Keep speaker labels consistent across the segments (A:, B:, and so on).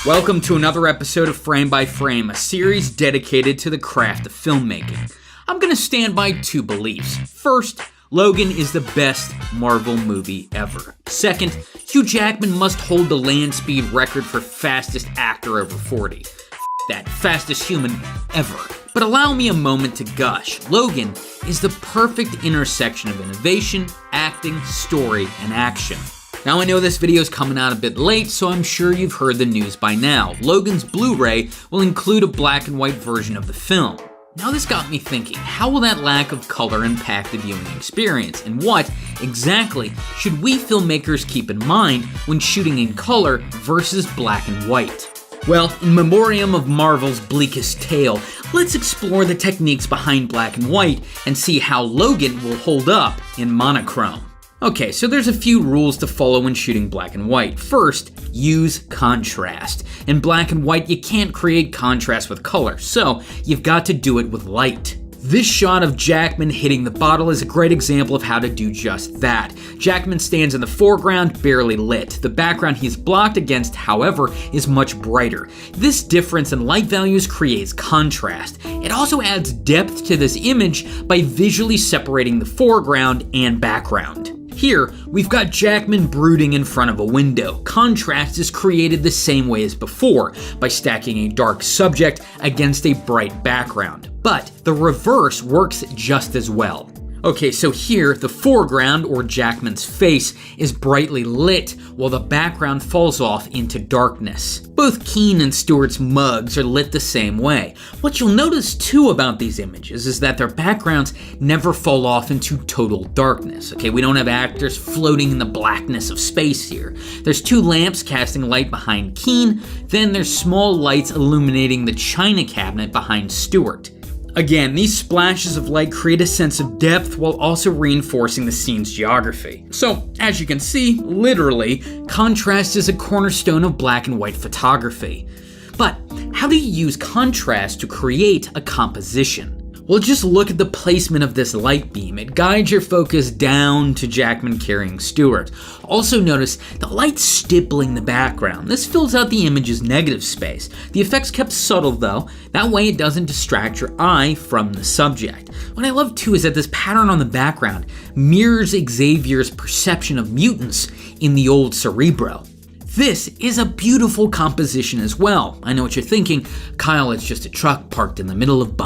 A: Welcome to another episode of Frame by Frame, a series dedicated to the craft of filmmaking. I'm going to stand by two beliefs. First, Logan is the best Marvel movie ever. Second, Hugh Jackman must hold the land speed record for fastest actor over 40. That, fastest human ever. But allow me a moment to gush. Logan is the perfect intersection of innovation, acting, story, and action. Now I know this video is coming out a bit late, so I'm sure you've heard the news by now. Logan's Blu-ray will include a black and white version of the film. Now this got me thinking, how will that lack of color impact the viewing experience? And what, exactly, should we filmmakers keep in mind when shooting in color versus black and white? Well, in memoriam of Marvel's bleakest tale, let's explore the techniques behind black and white and see how Logan will hold up in monochrome. Okay, so there's a few rules to follow when shooting black and white. First, use contrast. In black and white, you can't create contrast with color, so you've got to do it with light. This shot of Jackman hitting the bottle is a great example of how to do just that. Jackman stands in the foreground, barely lit. The background he's blocked against, however, is much brighter. This difference in light values creates contrast. It also adds depth to this image by visually separating the foreground and background. Here, we've got Jackman brooding in front of a window. Contrast is created the same way as before, by stacking a dark subject against a bright background. But the reverse works just as well. Okay, so here, the foreground, or Jackman's face, is brightly lit, while the background falls off into darkness. Both Keane and Stewart's mugs are lit the same way. What you'll notice too about these images is that their backgrounds never fall off into total darkness. Okay, we don't have actors floating in the blackness of space here. There's two lamps casting light behind Keane, then there's small lights illuminating the china cabinet behind Stewart. Again, these splashes of light create a sense of depth while also reinforcing the scene's geography. So, as you can see, literally, contrast is a cornerstone of black and white photography. But how do you use contrast to create a composition? Well, just look at the placement of this light beam. It guides your focus down to Jackman carrying Stewart. Also notice the light stippling the background. This fills out the image's negative space. The effect's kept subtle though, that way it doesn't distract your eye from the subject. What I love too is that this pattern on the background mirrors Xavier's perception of mutants in the old Cerebro. This is a beautiful composition as well. I know what you're thinking, Kyle, it's just a truck parked in the middle of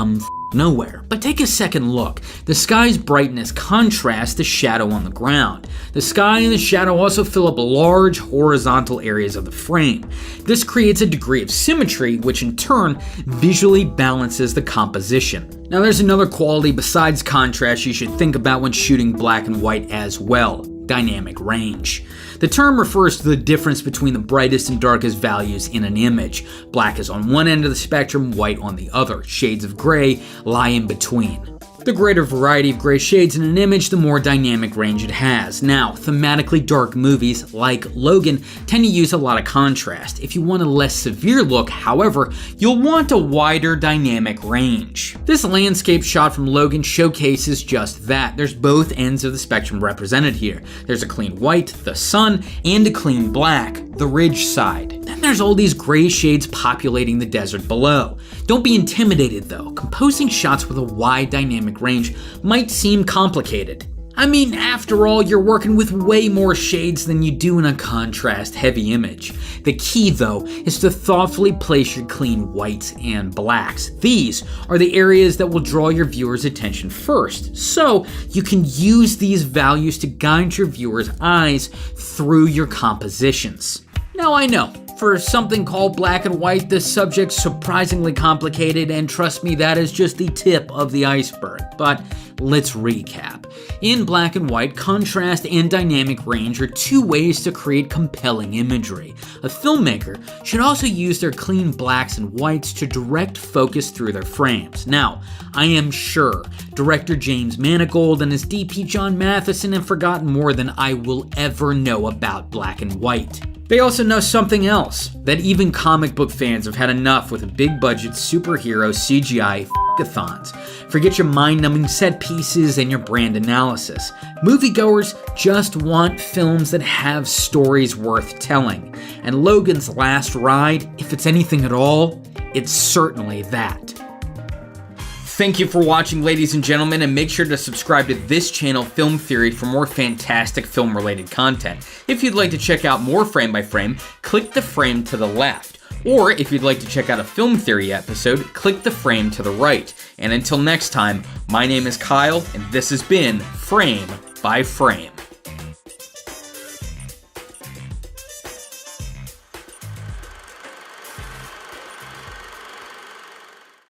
A: nowhere. But take a second look. The sky's brightness contrasts the shadow on the ground. The sky and the shadow also fill up large horizontal areas of the frame. This creates a degree of symmetry, which in turn visually balances the composition. Now there's another quality besides contrast you should think about when shooting black and white as well. Dynamic range. The term refers to the difference between the brightest and darkest values in an image. Black is on one end of the spectrum, white on the other. Shades of gray lie in between. The greater variety of gray shades in an image, the more dynamic range it has. Now, thematically dark movies like Logan tend to use a lot of contrast. If you want a less severe look, however, you'll want a wider dynamic range. This landscape shot from Logan showcases just that. There's both ends of the spectrum represented here. There's a clean white, the sun, and a clean black, the ridge side. Then there's all these gray shades populating the desert below. Don't be intimidated though. Composing shots with a wide dynamic range might seem complicated. I mean, after all, you're working with way more shades than you do in a contrast-heavy image. The key, though, is to thoughtfully place your clean whites and blacks. These are the areas that will draw your viewer's attention first, so you can use these values to guide your viewer's eyes through your compositions. Now I know, for something called black and white, this subject's surprisingly complicated, and trust me, that is just the tip of the iceberg. But let's recap. In black and white, contrast and dynamic range are two ways to create compelling imagery. A filmmaker should also use their clean blacks and whites to direct focus through their frames. Now, I am sure director James Mangold and his DP John Matheson have forgotten more than I will ever know about black and white. They also know something else, that even comic book fans have had enough with a big budget superhero CGI walkathons. Forget your mind-numbing set pieces and your brand analysis. Moviegoers just want films that have stories worth telling. And Logan's last ride, if it's anything at all, it's certainly that. Thank you for watching, ladies and gentlemen, and make sure to subscribe to this channel, Film Theory, for more fantastic film-related content. If you'd like to check out more Frame by Frame, click the frame to the left. Or if you'd like to check out a Film Theory episode, click the frame to the right. And until next time, my name is Kyle, and this has been Frame by Frame.